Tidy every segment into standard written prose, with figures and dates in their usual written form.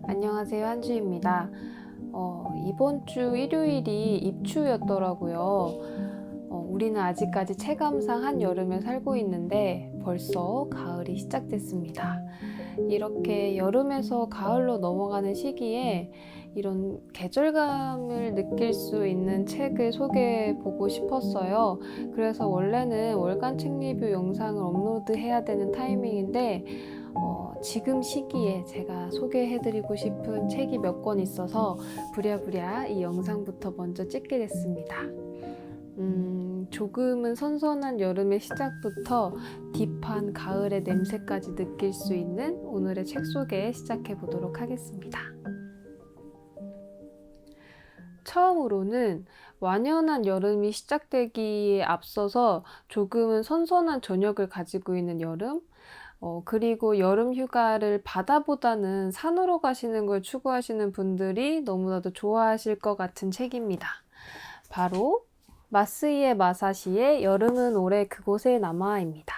안녕하세요, 한주입니다. 이번 주 일요일이 입추였더라고요. 우리는 아직까지 체감상 한여름에 살고 있는데 벌써 가을이 시작됐습니다. 이렇게 여름에서 가을로 넘어가는 시기에 이런 계절감을 느낄 수 있는 책을 소개해 보고 싶었어요. 그래서 원래는 월간 책 리뷰 영상을 업로드해야 되는 타이밍인데 지금 시기에 제가 소개해드리고 싶은 책이 몇 권 있어서 부랴부랴 이 영상부터 먼저 찍게 됐습니다. 조금은 선선한 여름의 시작부터 딥한 가을의 냄새까지 느낄 수 있는 오늘의 책 소개 시작해 보도록 하겠습니다. 처음으로는 완연한 여름이 시작되기에 앞서서 조금은 선선한 저녁을 가지고 있는 여름, 그리고 여름 휴가를 바다보다는 산으로 가시는 걸 추구하시는 분들이 너무나도 좋아하실 것 같은 책입니다. 바로 마스이에 마사시의 여름은 올해 그곳에 남아입니다.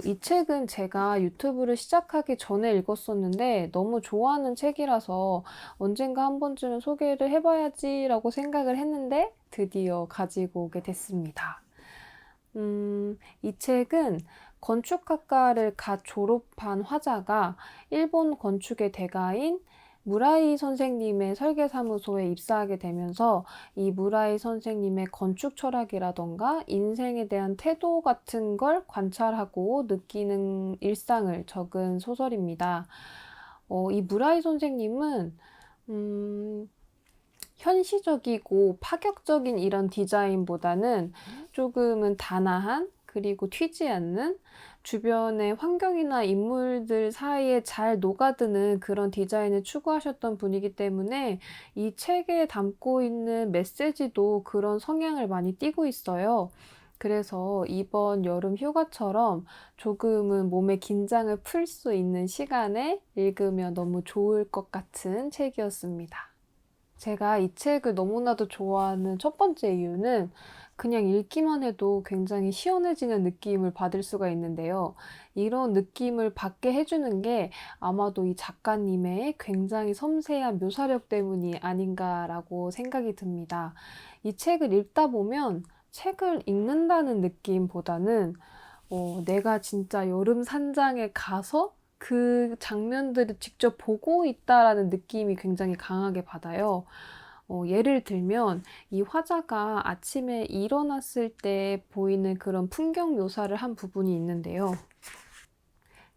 이 책은 제가 유튜브를 시작하기 전에 읽었었는데 너무 좋아하는 책이라서 언젠가 한 번쯤은 소개를 해봐야지라고 생각을 했는데 드디어 가지고 오게 됐습니다. 이 책은 건축학과를 갓 졸업한 화자가 일본 건축의 대가인 무라이 선생님의 설계사무소에 입사하게 되면서 이 무라이 선생님의 건축 철학이라던가 인생에 대한 태도 같은 걸 관찰하고 느끼는 일상을 적은 소설입니다. 이 무라이 선생님은 현시적이고 파격적인 이런 디자인보다는 조금은 단아한 그리고 튀지 않는 주변의 환경이나 인물들 사이에 잘 녹아드는 그런 디자인을 추구하셨던 분이기 때문에 이 책에 담고 있는 메시지도 그런 성향을 많이 띠고 있어요. 그래서 이번 여름 휴가처럼 조금은 몸의 긴장을 풀 수 있는 시간에 읽으면 너무 좋을 것 같은 책이었습니다. 제가 이 책을 너무나도 좋아하는 첫 번째 이유는 그냥 읽기만 해도 굉장히 시원해지는 느낌을 받을 수가 있는데요. 이런 느낌을 받게 해주는 게 아마도 이 작가님의 굉장히 섬세한 묘사력 때문이 아닌가라고 생각이 듭니다. 이 책을 읽다 보면 책을 읽는다는 느낌보다는 내가 진짜 여름 산장에 가서 그 장면들을 직접 보고 있다라는 느낌이 굉장히 강하게 받아요. 예를 들면 이 화자가 아침에 일어났을 때 보이는 그런 풍경 묘사를 한 부분이 있는데요.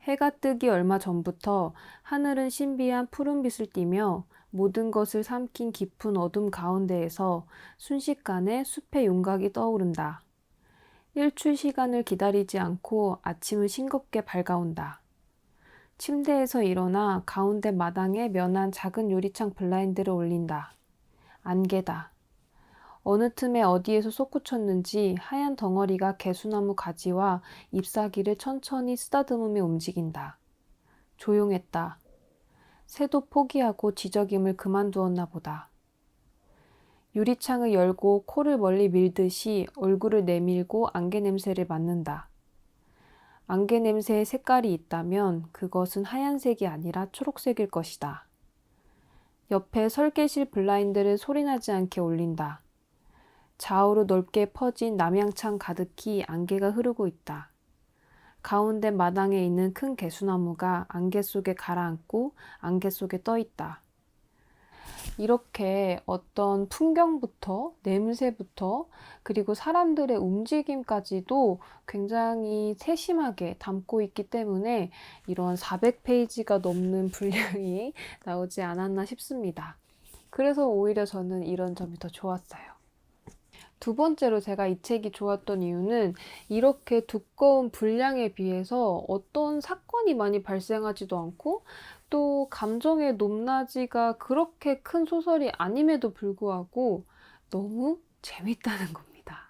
해가 뜨기 얼마 전부터 하늘은 신비한 푸른빛을 띠며 모든 것을 삼킨 깊은 어둠 가운데에서 순식간에 숲의 윤곽이 떠오른다. 일출 시간을 기다리지 않고 아침은 싱겁게 밝아온다. 침대에서 일어나 가운데 마당에 면한 작은 유리창 블라인드를 올린다. 안개다. 어느 틈에 어디에서 솟구쳤는지 하얀 덩어리가 개수나무 가지와 잎사귀를 천천히 쓰다듬으며 움직인다. 조용했다. 새도 포기하고 지저김을 그만두었나 보다. 유리창을 열고 코를 멀리 밀듯이 얼굴을 내밀고 안개 냄새를 맡는다. 안개 냄새에 색깔이 있다면 그것은 하얀색이 아니라 초록색일 것이다. 옆에 설계실 블라인드를 소리나지 않게 올린다. 좌우로 넓게 퍼진 남양창 가득히 안개가 흐르고 있다. 가운데 마당에 있는 큰 개수나무가 안개 속에 가라앉고 안개 속에 떠 있다. 이렇게 어떤 풍경부터 냄새부터 그리고 사람들의 움직임까지도 굉장히 세심하게 담고 있기 때문에 이런 400페이지가 넘는 분량이 나오지 않았나 싶습니다. 그래서 오히려 저는 이런 점이 더 좋았어요. 두 번째로 제가 이 책이 좋았던 이유는 이렇게 두꺼운 분량에 비해서 어떤 사건이 많이 발생하지도 않고 또 감정의 높낮이가 그렇게 큰 소설이 아님에도 불구하고 너무 재밌다는 겁니다.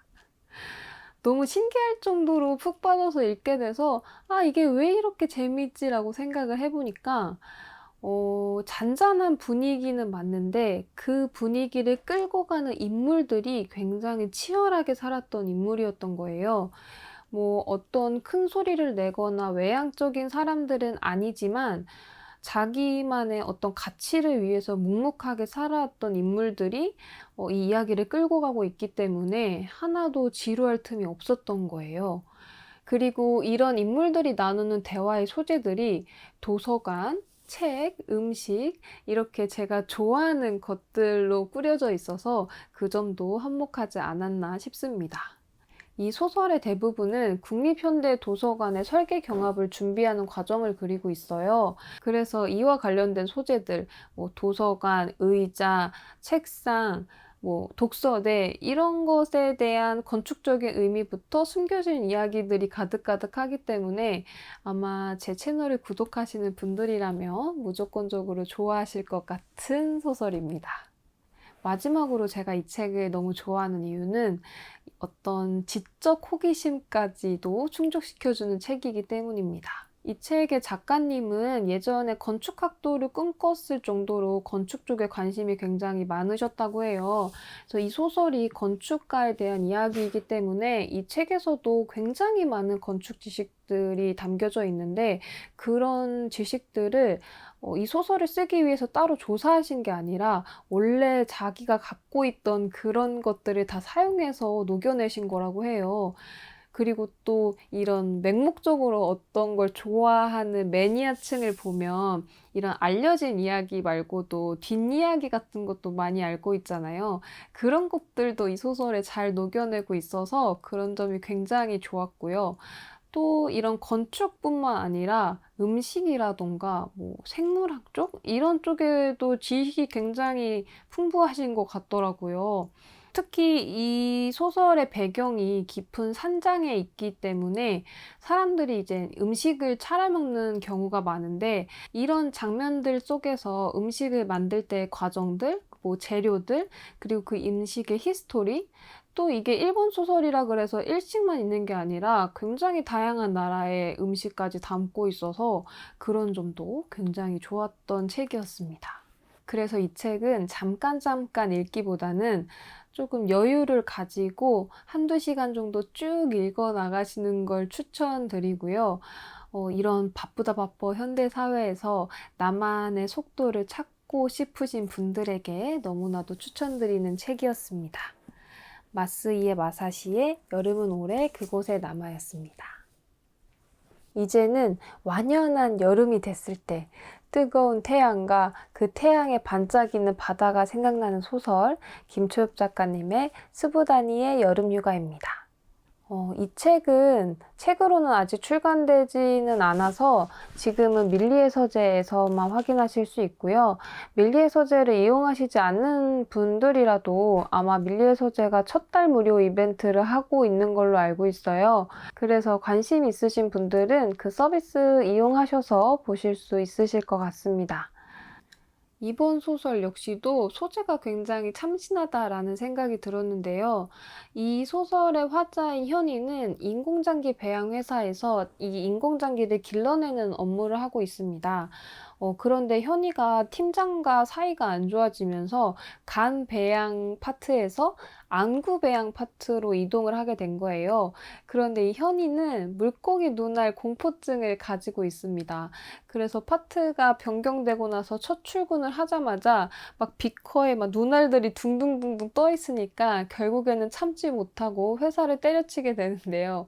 너무 신기할 정도로 푹 빠져서 읽게 돼서 이게 왜 이렇게 재밌지라고 생각을 해보니까 잔잔한 분위기는 맞는데 그 분위기를 끌고 가는 인물들이 굉장히 치열하게 살았던 인물이었던 거예요. 뭐 어떤 큰 소리를 내거나 외향적인 사람들은 아니지만 자기만의 어떤 가치를 위해서 묵묵하게 살아왔던 인물들이 이 이야기를 끌고 가고 있기 때문에 하나도 지루할 틈이 없었던 거예요. 그리고 이런 인물들이 나누는 대화의 소재들이 도서관, 책, 음식 이렇게 제가 좋아하는 것들로 꾸려져 있어서 그 점도 한몫하지 않았나 싶습니다. 이 소설의 대부분은 국립현대도서관의 설계 경합을 준비하는 과정을 그리고 있어요. 그래서 이와 관련된 소재들, 뭐 도서관, 의자, 책상, 뭐 독서대 이런 것에 대한 건축적인 의미부터 숨겨진 이야기들이 가득가득하기 때문에 아마 제 채널을 구독하시는 분들이라면 무조건적으로 좋아하실 것 같은 소설입니다. 마지막으로 제가 이 책을 너무 좋아하는 이유는 어떤 지적 호기심까지도 충족시켜주는 책이기 때문입니다. 이 책의 작가님은 예전에 건축학도를 꿈꿨을 정도로 건축 쪽에 관심이 굉장히 많으셨다고 해요. 그래서 이 소설이 건축가에 대한 이야기이기 때문에 이 책에서도 굉장히 많은 건축 지식들이 담겨져 있는데 그런 지식들을 이 소설을 쓰기 위해서 따로 조사하신 게 아니라 원래 자기가 갖고 있던 그런 것들을 다 사용해서 녹여내신 거라고 해요. 그리고 또 이런 맹목적으로 어떤 걸 좋아하는 매니아층을 보면 이런 알려진 이야기 말고도 뒷이야기 같은 것도 많이 알고 있잖아요. 그런 것들도 이 소설에 잘 녹여내고 있어서 그런 점이 굉장히 좋았고요. 또 이런 건축뿐만 아니라 음식이라던가 뭐 생물학 쪽? 이런 쪽에도 지식이 굉장히 풍부하신 것 같더라고요. 특히 이 소설의 배경이 깊은 산장에 있기 때문에 사람들이 이제 음식을 차려 먹는 경우가 많은데 이런 장면들 속에서 음식을 만들 때의 과정들, 뭐 재료들, 그리고 그 음식의 히스토리, 또 이게 일본 소설이라 그래서 일식만 있는 게 아니라 굉장히 다양한 나라의 음식까지 담고 있어서 그런 점도 굉장히 좋았던 책이었습니다. 그래서 이 책은 잠깐 읽기보다는 조금 여유를 가지고 한두 시간 정도 쭉 읽어 나가시는 걸 추천드리고요. 이런 바쁘다 바빠 현대 사회에서 나만의 속도를 찾고 싶으신 분들에게 너무나도 추천드리는 책이었습니다. 마스이의 마사시의 여름은 올해 그곳에 남아였습니다. 이제는 완연한 여름이 됐을 때 뜨거운 태양과 그 태양에 반짝이는 바다가 생각나는 소설 김초엽 작가님의 스부다니의 여름휴가입니다. 이 책은 책으로는 아직 출간되지는 않아서 지금은 밀리의 서재에서만 확인하실 수 있고요. 밀리의 서재를 이용하시지 않는 분들이라도 아마 밀리의 서재가 첫 달 무료 이벤트를 하고 있는 걸로 알고 있어요. 그래서 관심 있으신 분들은 그 서비스 이용하셔서 보실 수 있으실 것 같습니다. 이번 소설 역시도 소재가 굉장히 참신하다라는 생각이 들었는데요. 이 소설의 화자인 현이는 인공장기 배양 회사에서 이 인공장기를 길러내는 업무를 하고 있습니다. 그런데 현이가 팀장과 사이가 안 좋아지면서 간 배양 파트에서 안구 배양 파트로 이동을 하게 된 거예요. 그런데 이 현이는 물고기 눈알 공포증을 가지고 있습니다. 그래서 파트가 변경되고 나서 첫 출근을 하자마자 막 비커에 막 눈알들이 둥둥둥둥 떠 있으니까 결국에는 참지 못하고 회사를 때려치게 되는데요.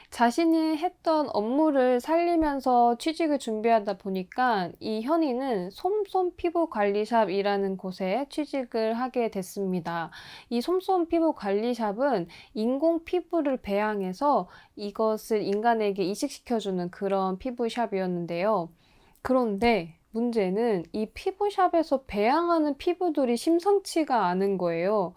자신이 했던 업무를 살리면서 취직을 준비하다 보니까 이 현이는 솜솜 피부관리샵이라는 곳에 취직을 하게 됐습니다. 이 솜솜 피부관리샵은 인공 피부를 배양해서 이것을 인간에게 이식시켜주는 그런 피부샵이었는데요. 그런데 문제는 이 피부샵에서 배양하는 피부들이 심상치가 않은 거예요.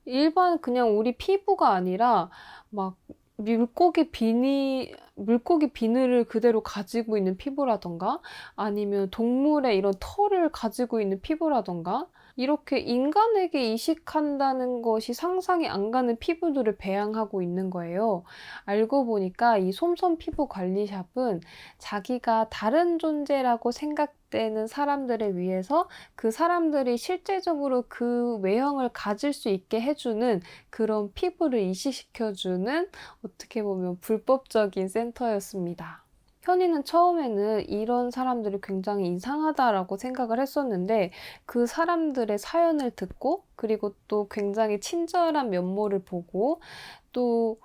일반 그냥 우리 피부가 아니라 막 물고기 비늘을 그대로 가지고 있는 피부라던가 아니면 동물의 이런 털을 가지고 있는 피부라던가 이렇게 인간에게 이식한다는 것이 상상이 안 가는 피부들을 배양하고 있는 거예요. 알고 보니까 이 솜솜 피부 관리샵은 자기가 다른 존재라고 생각된 되는 사람들을 위해서 그 사람들이 실제적으로 그 외형을 가질 수 있게 해주는 그런 피부를 이식시켜주는 어떻게 보면 불법적인 센터였습니다. 현이는 처음에는 이런 사람들이 굉장히 이상하다라고 생각을 했었는데 그 사람들의 사연을 듣고 그리고 또 굉장히 친절한 면모를 보고 또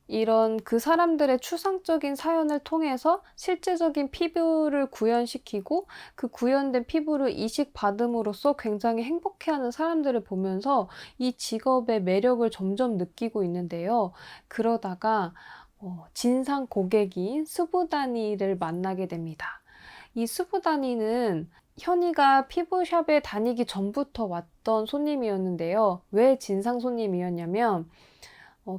이런 그 사람들의 추상적인 사연을 통해서 실제적인 피부를 구현시키고 그 구현된 피부를 이식받음으로써 굉장히 행복해하는 사람들을 보면서 이 직업의 매력을 점점 느끼고 있는데요. 그러다가 진상 고객인 수부다니를 만나게 됩니다. 이 수부다니는 현이가 피부샵에 다니기 전부터 왔던 손님이었는데요. 왜 진상 손님이었냐면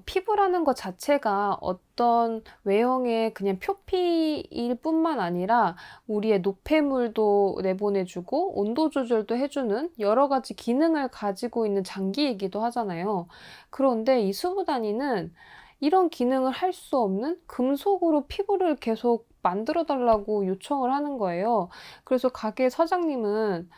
피부라는 것 자체가 어떤 외형의 그냥 표피일 뿐만 아니라 우리의 노폐물도 내보내주고 온도 조절도 해주는 여러 가지 기능을 가지고 있는 장기이기도 하잖아요. 그런데 이 수부다니는 이런 기능을 할 수 없는 금속으로 피부를 계속 만들어 달라고 요청을 하는 거예요. 그래서 가게 사장님은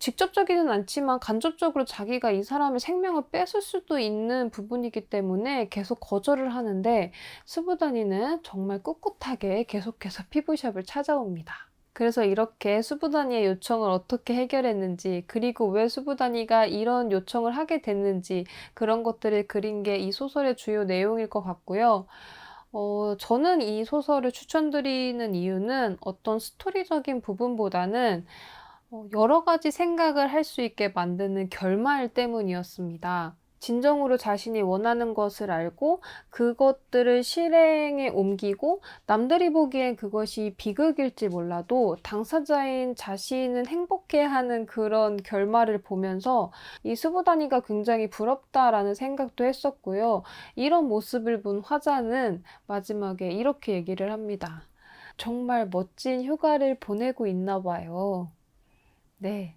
직접적이진 않지만 간접적으로 자기가 이 사람의 생명을 뺏을 수도 있는 부분이기 때문에 계속 거절을 하는데 수부다니는 정말 꿋꿋하게 계속해서 피부샵을 찾아옵니다. 그래서 이렇게 수부다니의 요청을 어떻게 해결했는지 그리고 왜 수부다니가 이런 요청을 하게 됐는지 그런 것들을 그린 게 이 소설의 주요 내용일 것 같고요. 저는 이 소설을 추천드리는 이유는 어떤 스토리적인 부분보다는 여러 가지 생각을 할 수 있게 만드는 결말 때문이었습니다. 진정으로 자신이 원하는 것을 알고 그것들을 실행에 옮기고 남들이 보기엔 그것이 비극일지 몰라도 당사자인 자신은 행복해하는 그런 결말을 보면서 이 수보다니가 굉장히 부럽다라는 생각도 했었고요. 이런 모습을 본 화자는 마지막에 이렇게 얘기를 합니다. 정말 멋진 휴가를 보내고 있나 봐요. 네.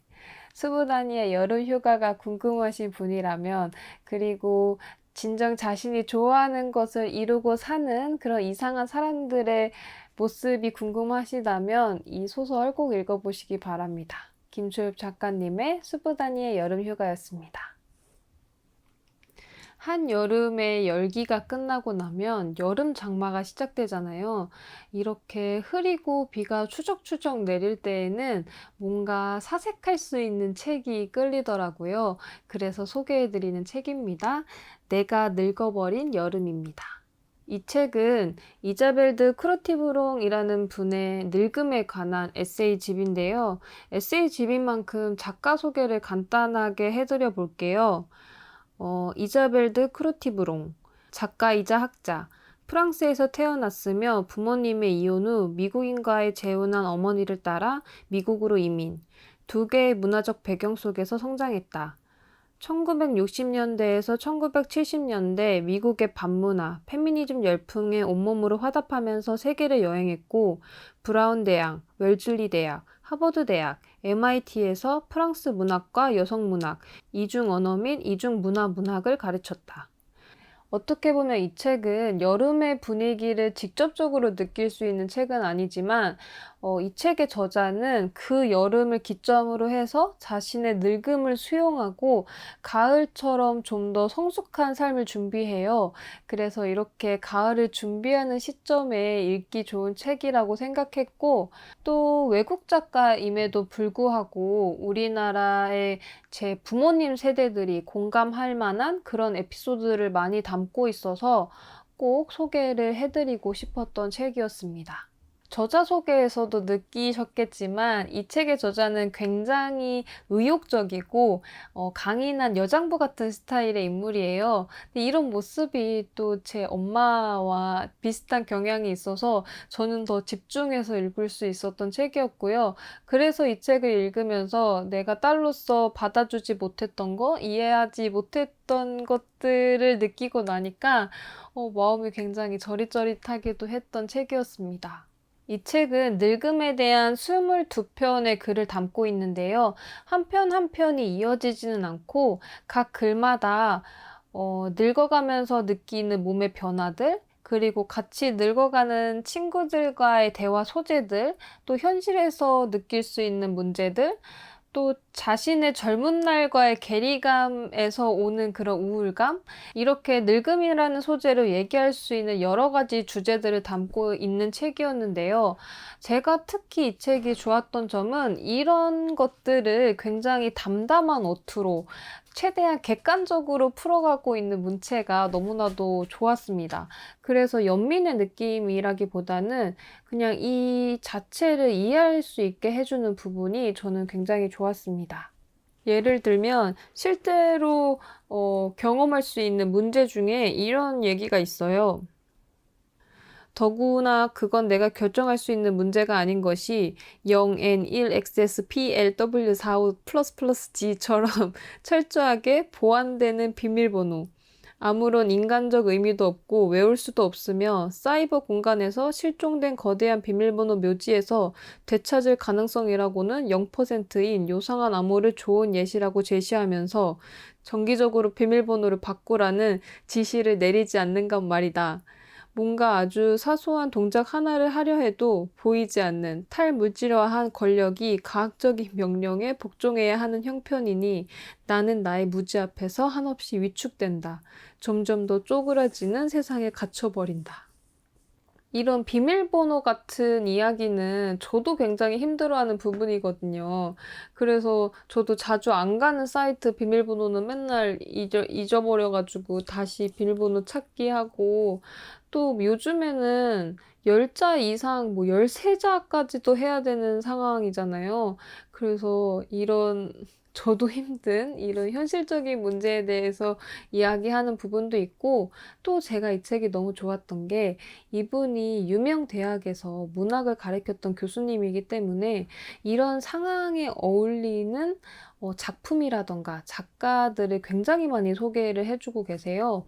수부다니의 여름 휴가가 궁금하신 분이라면 그리고 진정 자신이 좋아하는 것을 이루고 사는 그런 이상한 사람들의 모습이 궁금하시다면 이 소설 꼭 읽어보시기 바랍니다. 김초엽 작가님의 수부다니의 여름 휴가였습니다. 한여름의 열기가 끝나고 나면 여름 장마가 시작되잖아요. 이렇게 흐리고 비가 추적추적 내릴 때에는 뭔가 사색할 수 있는 책이 끌리더라고요. 그래서 소개해드리는 책입니다. 내가 늙어버린 여름입니다. 이 책은 이자벨드 크로티브롱이라는 분의 늙음에 관한 에세이집인데요. 에세이집인 만큼 작가 소개를 간단하게 해드려 볼게요. 이자벨드 크루티브롱, 작가이자 학자, 프랑스에서 태어났으며 부모님의 이혼 후 미국인과의 재혼한 어머니를 따라 미국으로 이민, 두 개의 문화적 배경 속에서 성장했다. 1960년대에서 1970년대 미국의 반문화, 페미니즘 열풍에 온몸으로 화답하면서 세계를 여행했고 브라운 대학, 웰즐리 대학, 하버드 대학, MIT에서 프랑스 문학과 여성 문학, 이중 언어 및 이중 문학을 가르쳤다. 어떻게 보면 이 책은 여름의 분위기를 직접적으로 느낄 수 있는 책은 아니지만 이 책의 저자는 그 여름을 기점으로 해서 자신의 늙음을 수용하고 가을처럼 좀 더 성숙한 삶을 준비해요. 그래서 이렇게 가을을 준비하는 시점에 읽기 좋은 책이라고 생각했고 또 외국 작가임에도 불구하고 우리나라의 제 부모님 세대들이 공감할 만한 그런 에피소드를 많이 담고 있어서 꼭 소개를 해드리고 싶었던 책이었습니다. 저자 소개에서도 느끼셨겠지만 이 책의 저자는 굉장히 의욕적이고 강인한 여장부 같은 스타일의 인물이에요. 근데 이런 모습이 또 제 엄마와 비슷한 경향이 있어서 저는 더 집중해서 읽을 수 있었던 책이었고요. 그래서 이 책을 읽으면서 내가 딸로서 받아주지 못했던 거, 이해하지 못했던 것들을 느끼고 나니까 마음이 굉장히 저릿저릿하기도 했던 책이었습니다. 이 책은 늙음에 대한 22편의 글을 담고 있는데요. 한 편 한 편이 이어지지는 않고 각 글마다 늙어가면서 느끼는 몸의 변화들, 그리고 같이 늙어가는 친구들과의 대화 소재들, 또 현실에서 느낄 수 있는 문제들, 또 자신의 젊은 날과의 괴리감에서 오는 그런 우울감, 이렇게 늙음이라는 소재로 얘기할 수 있는 여러 가지 주제들을 담고 있는 책이었는데요. 제가 특히 이 책이 좋았던 점은 이런 것들을 굉장히 담담한 어투로 최대한 객관적으로 풀어가고 있는 문체가 너무나도 좋았습니다. 그래서 연민의 느낌이라기보다는 그냥 이 자체를 이해할 수 있게 해주는 부분이 저는 굉장히 좋았습니다. 예를 들면 실제로 경험할 수 있는 문제 중에 이런 얘기가 있어요. 더구나 그건 내가 결정할 수 있는 문제가 아닌 것이 0N1XSPLW45++G처럼 철저하게 보안되는 비밀번호, 아무런 인간적 의미도 없고 외울 수도 없으며 사이버 공간에서 실종된 거대한 비밀번호 묘지에서 되찾을 가능성이라고는 0%인 요상한 암호를 좋은 예시라고 제시하면서 정기적으로 비밀번호를 바꾸라는 지시를 내리지 않는가 말이다. 뭔가 아주 사소한 동작 하나를 하려 해도 보이지 않는 탈물질화한 권력이 과학적인 명령에 복종해야 하는 형편이니 나는 나의 무지 앞에서 한없이 위축된다. 점점 더 쪼그라지는 세상에 갇혀버린다. 이런 비밀번호 같은 이야기는 저도 굉장히 힘들어하는 부분이거든요. 그래서 저도 자주 안 가는 사이트 비밀번호는 맨날 잊어버려가지고 다시 비밀번호 찾기 하고, 또 요즘에는 10자 이상, 13자까지도 해야 되는 상황이잖아요. 그래서 저도 힘든 이런 현실적인 문제에 대해서 이야기하는 부분도 있고, 또 제가 이 책이 너무 좋았던 게 이분이 유명 대학에서 문학을 가르쳤던 교수님이기 때문에 이런 상황에 어울리는 작품이라던가 작가들을 굉장히 많이 소개를 해주고 계세요.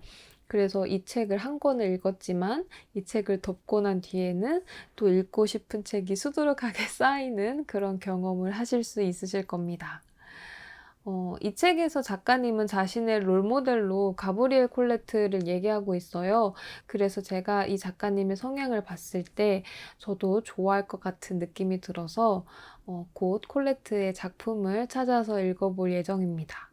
그래서 이 책을 한 권을 읽었지만 이 책을 덮고 난 뒤에는 또 읽고 싶은 책이 수두룩하게 쌓이는 그런 경험을 하실 수 있으실 겁니다. 이 책에서 작가님은 자신의 롤모델로 가브리엘 콜레트를 얘기하고 있어요. 그래서 제가 이 작가님의 성향을 봤을 때 저도 좋아할 것 같은 느낌이 들어서 곧 콜레트의 작품을 찾아서 읽어볼 예정입니다.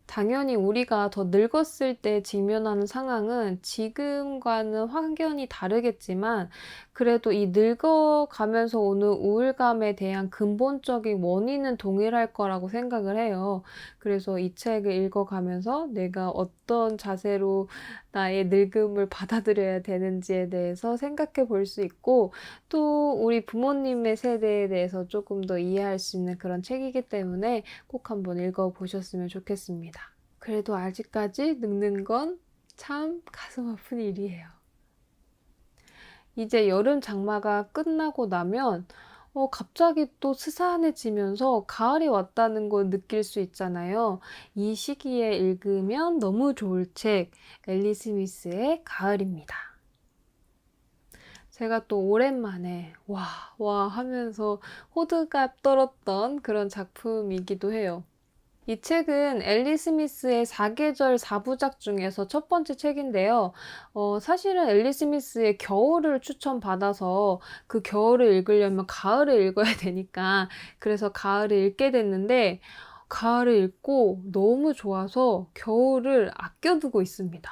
당연히 우리가 더 늙었을 때 직면하는 상황은 지금과는 확연히 다르겠지만, 그래도 이 늙어가면서 오는 우울감에 대한 근본적인 원인은 동일할 거라고 생각을 해요. 그래서 이 책을 읽어가면서 내가 어떤 자세로 나의 늙음을 받아들여야 되는지에 대해서 생각해 볼 수 있고, 또 우리 부모님의 세대에 대해서 조금 더 이해할 수 있는 그런 책이기 때문에 꼭 한번 읽어보셨으면 좋겠습니다. 그래도 아직까지 늙는 건 참 가슴 아픈 일이에요. 이제 여름 장마가 끝나고 나면 갑자기 또 스산해지면서 가을이 왔다는 걸 느낄 수 있잖아요. 이 시기에 읽으면 너무 좋을 책, 엘리 스미스의 가을입니다. 제가 또 오랜만에 와 하면서 호들갑 떨었던 그런 작품이기도 해요. 이 책은 엘리 스미스의 사계절 4부작 중에서 첫 번째 책인데요. 사실은 엘리 스미스의 겨울을 추천받아서 그 겨울을 읽으려면 가을을 읽어야 되니까 그래서 가을을 읽게 됐는데, 가을을 읽고 너무 좋아서 겨울을 아껴두고 있습니다.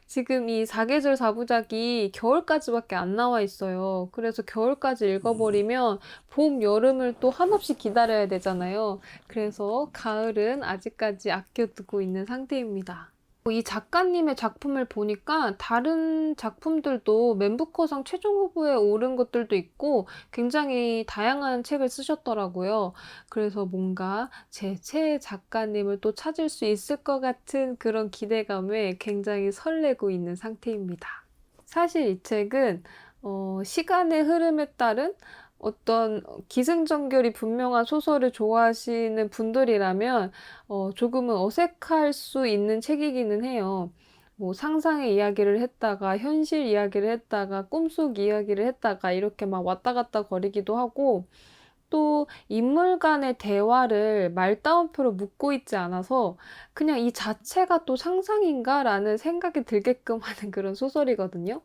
지금 이 사계절 4부작이 겨울까지밖에 안 나와 있어요. 그래서 겨울까지 읽어버리면 봄, 여름을 또 한없이 기다려야 되잖아요. 그래서 가을은 아직까지 아껴두고 있는 상태입니다. 이 작가님의 작품을 보니까 다른 작품들도 맨부커상 최종 후보에 오른 것들도 있고 굉장히 다양한 책을 쓰셨더라고요. 그래서 뭔가 제 최애 작가님을 또 찾을 수 있을 것 같은 그런 기대감에 굉장히 설레고 있는 상태입니다. 사실 이 책은 시간의 흐름에 따른 어떤 기승전결이 분명한 소설을 좋아하시는 분들이라면 조금은 어색할 수 있는 책이기는 해요. 상상의 이야기를 했다가 현실 이야기를 했다가 꿈속 이야기를 했다가 이렇게 막 왔다 갔다 거리기도 하고, 또 인물 간의 대화를 말따옴표로 묻고 있지 않아서 그냥 '이 자체가 또 상상인가?'라는 생각이 들게끔 하는 그런 소설이거든요.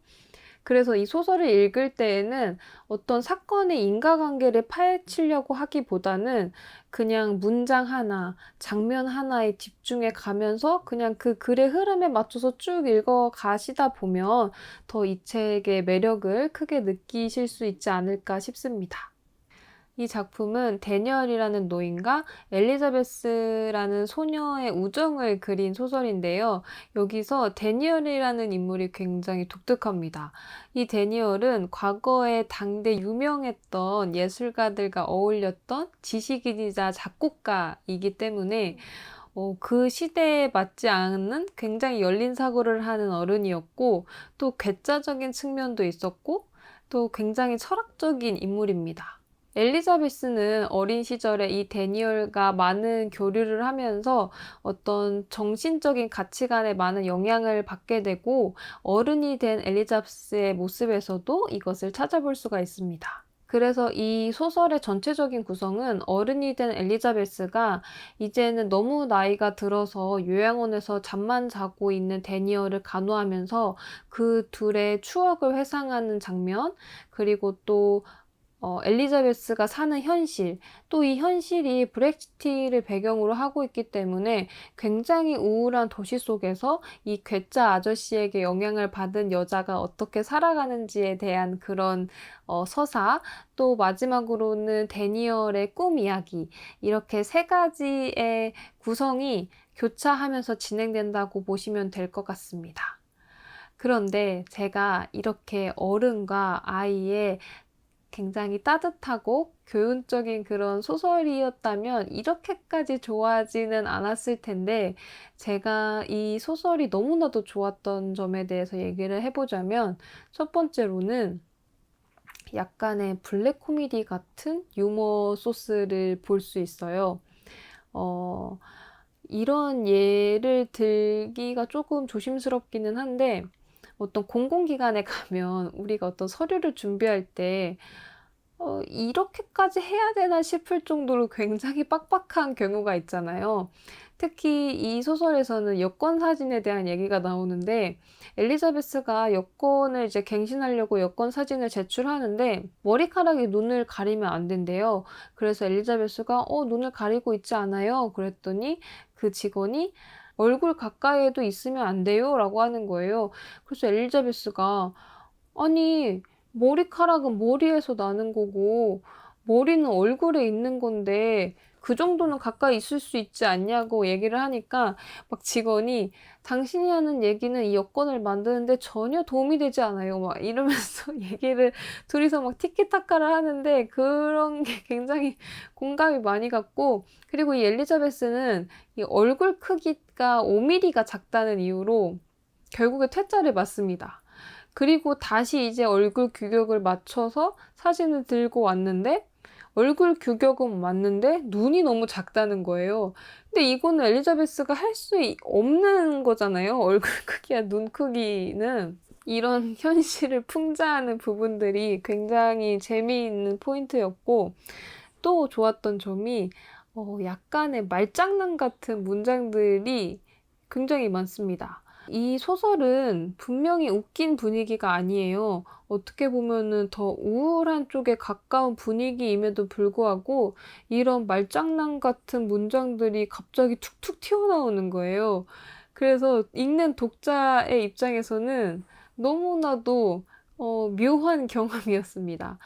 그래서 이 소설을 읽을 때에는 어떤 사건의 인과관계를 파헤치려고 하기보다는 그냥 문장 하나, 장면 하나에 집중해 가면서 그냥 그 글의 흐름에 맞춰서 쭉 읽어 가시다 보면 더 이 책의 매력을 크게 느끼실 수 있지 않을까 싶습니다. 이 작품은 데니얼이라는 노인과 엘리자베스라는 소녀의 우정을 그린 소설인데요. 여기서 데니얼이라는 인물이 굉장히 독특합니다. 이 데니얼은 과거에 당대 유명했던 예술가들과 어울렸던 지식인이자 작곡가이기 때문에 그 시대에 맞지 않는 굉장히 열린 사고를 하는 어른이었고, 또 괴짜적인 측면도 있었고, 또 굉장히 철학적인 인물입니다. 엘리자베스는 어린 시절에 이 데니얼과 많은 교류를 하면서 어떤 정신적인 가치관에 많은 영향을 받게 되고, 어른이 된 엘리자베스의 모습에서도 이것을 찾아볼 수가 있습니다. 그래서 이 소설의 전체적인 구성은 어른이 된 엘리자베스가 이제는 너무 나이가 들어서 요양원에서 잠만 자고 있는 데니얼을 간호하면서 그 둘의 추억을 회상하는 장면, 그리고 또 엘리자베스가 사는 현실, 또 이 현실이 브렉시트를 배경으로 하고 있기 때문에 굉장히 우울한 도시 속에서 이 괴짜 아저씨에게 영향을 받은 여자가 어떻게 살아가는지에 대한 그런 서사, 또 마지막으로는 데니얼의 꿈 이야기, 이렇게 세 가지의 구성이 교차하면서 진행된다고 보시면 될 것 같습니다. 그런데 제가 이렇게 어른과 아이의 굉장히 따뜻하고 교훈적인 그런 소설이었다면 이렇게까지 좋아하지는 않았을 텐데, 제가 이 소설이 너무나도 좋았던 점에 대해서 얘기를 해보자면, 첫 번째로는 약간의 블랙 코미디 같은 유머 소스를 볼 수 있어요. 어, 이런 예를 들기가 조금 조심스럽기는 한데, 어떤 공공기관에 가면 우리가 어떤 서류를 준비할 때 이렇게까지 해야 되나 싶을 정도로 굉장히 빡빡한 경우가 있잖아요. 특히 이 소설에서는 여권 사진에 대한 얘기가 나오는데, 엘리자베스가 여권을 이제 갱신하려고 여권 사진을 제출하는데 머리카락이 눈을 가리면 안 된대요. 그래서 엘리자베스가 눈을 가리고 있지 않아요? 그랬더니 그 직원이 얼굴 가까이에도 있으면 안 돼요? 라고 하는 거예요. 그래서 엘리자베스가, 아니, 머리카락은 머리에서 나는 거고 머리는 얼굴에 있는 건데 그 정도는 가까이 있을 수 있지 않냐고 얘기를 하니까, 막 직원이 당신이 하는 얘기는 이 여권을 만드는데 전혀 도움이 되지 않아요, 막 이러면서 얘기를, 둘이서 막 티키타카를 하는데 그런 게 굉장히 공감이 많이 갔고, 그리고 이 엘리자베스는 이 얼굴 크기가 5mm가 작다는 이유로 결국에 퇴짜를 맞습니다. 그리고 다시 이제 얼굴 규격을 맞춰서 사진을 들고 왔는데, 얼굴 규격은 맞는데 눈이 너무 작다는 거예요. 근데 이거는 엘리자베스가 할 수 없는 거잖아요. 얼굴 크기와 눈 크기는. 이런 현실을 풍자하는 부분들이 굉장히 재미있는 포인트였고, 또 좋았던 점이 약간의 말장난 같은 문장들이 굉장히 많습니다. 이 소설은 분명히 웃긴 분위기가 아니에요. 어떻게 보면은 더 우울한 쪽에 가까운 분위기임에도 불구하고 이런 말장난 같은 문장들이 갑자기 툭툭 튀어나오는 거예요. 그래서 읽는 독자의 입장에서는 너무나도 묘한 경험이었습니다.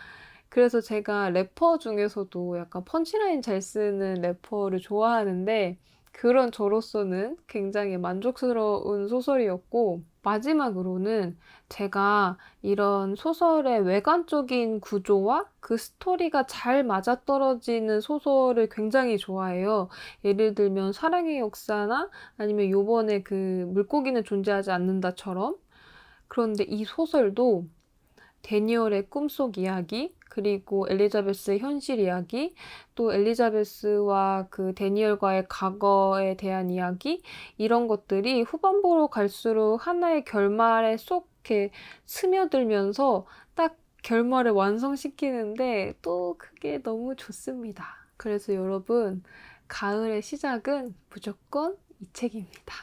그래서 제가 래퍼 중에서도 약간 펀치라인 잘 쓰는 래퍼를 좋아하는데, 그런 저로서는 굉장히 만족스러운 소설이었고, 마지막으로는 제가 이런 소설의 외관적인 구조와 그 스토리가 잘 맞아떨어지는 소설을 굉장히 좋아해요. 예를 들면 사랑의 역사나 아니면 요번에 그 물고기는 존재하지 않는다처럼. 그런데 이 소설도 데니얼의 꿈속 이야기, 그리고 엘리자베스의 현실 이야기, 또 엘리자베스와 그 데니얼과의 과거에 대한 이야기, 이런 것들이 후반부로 갈수록 하나의 결말에 쏙 이렇게 스며들면서 딱 결말을 완성시키는데 또 그게 너무 좋습니다. 그래서 여러분, 가을의 시작은 무조건 이 책입니다.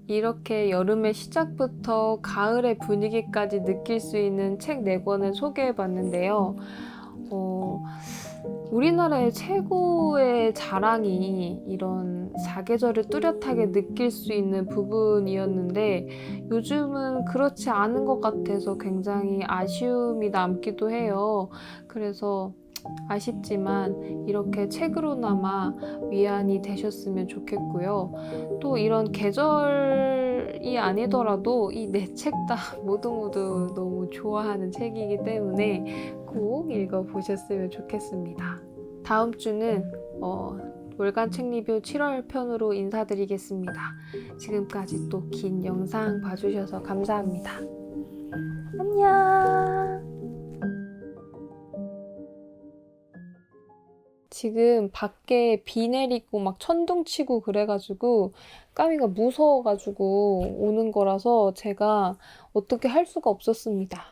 이렇게 여름의 시작부터 가을의 분위기까지 느낄 수 있는 책 4권을 소개해 봤는데요. 우리나라의 최고의 자랑이 이런 사계절을 뚜렷하게 느낄 수 있는 부분이었는데 요즘은 그렇지 않은 것 같아서 굉장히 아쉬움이 남기도 해요. 그래서 아쉽지만 이렇게 책으로나마 위안이 되셨으면 좋겠고요. 또 이런 계절이 아니더라도 이 네 책 다 모두 너무 좋아하는 책이기 때문에 꼭 읽어보셨으면 좋겠습니다. 다음 주는 월간 책 리뷰 7월 편으로 인사드리겠습니다. 지금까지 또 긴 영상 봐주셔서 감사합니다. 안녕! 지금 밖에 비 내리고 막 천둥 치고 그래가지고 까미가 무서워가지고 오는 거라서 제가 어떻게 할 수가 없었습니다.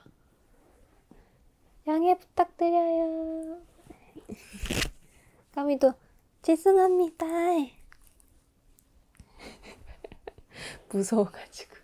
양해 부탁드려요. 까미도 죄송합니다. 무서워가지고.